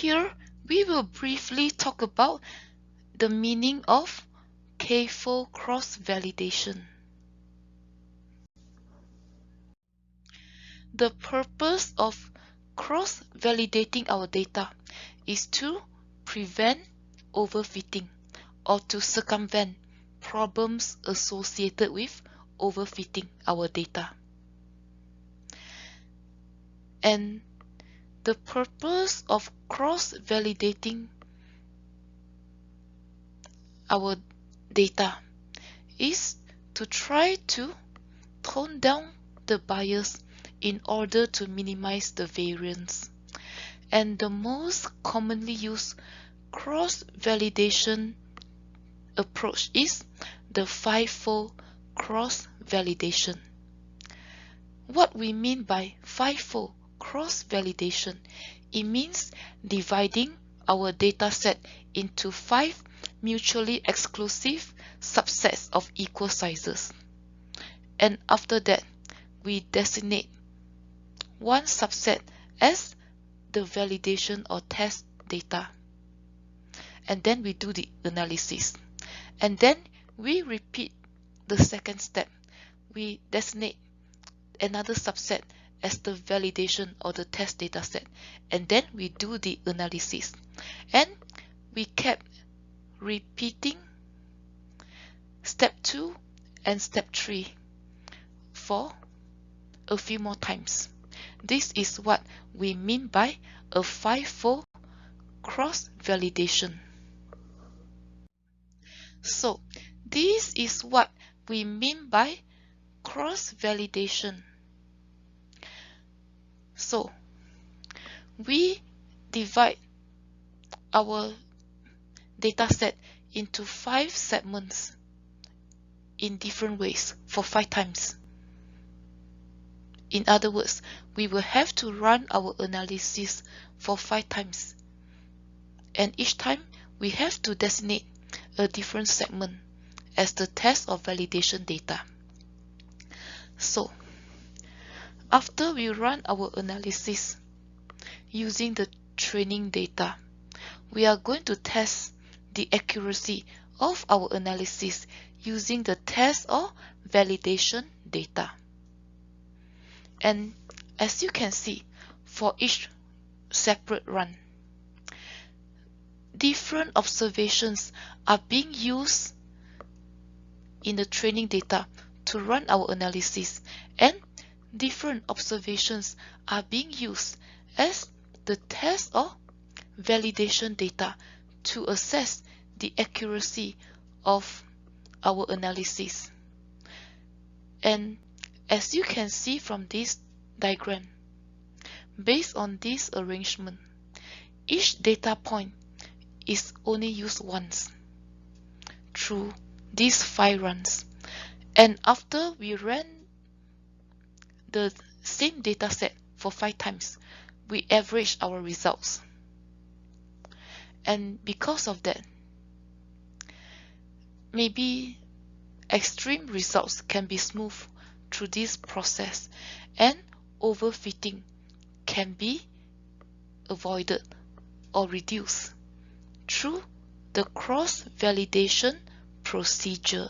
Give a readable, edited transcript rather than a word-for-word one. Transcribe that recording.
Here, we will briefly talk about the meaning of k-fold cross-validation. The purpose of cross-validating our data is to prevent overfitting or to circumvent problems associated with overfitting our data. And the purpose of cross-validating our data is to try to tone down the bias in order to minimize the variance. And the most commonly used cross-validation approach is the 5-fold cross-validation. What we mean by 5-fold cross-validation, it means dividing our dataset into 5 mutually exclusive subsets of equal sizes. And after that, we designate one subset as the validation or test data. And then we do the analysis. And then we repeat the second step. We designate another subset as the validation or the test dataset. And then we do the analysis. And we kept repeating step 2 and step 3 for a few more times. This is what we mean by a 5-fold cross-validation. So, this is what we mean by cross-validation. So, we divide our dataset into 5 segments in different ways for 5 times. In other words, we will have to run our analysis for 5 times. And each time, we have to designate a different segment as the test or validation data. So, after we run our analysis using the training data, we are going to test the accuracy of our analysis using the test or validation data. And as you can see, for each separate run, different observations are being used in the training data to run our analysis, and different observations are being used as the test or validation data to assess the accuracy of our analysis. And as you can see from this diagram, based on this arrangement, each data point is only used once through these 5 runs. And after we ran the same dataset for 5 times, we average our results. And because of that, maybe extreme results can be smoothed through this process, and overfitting can be avoided or reduced through the cross-validation procedure.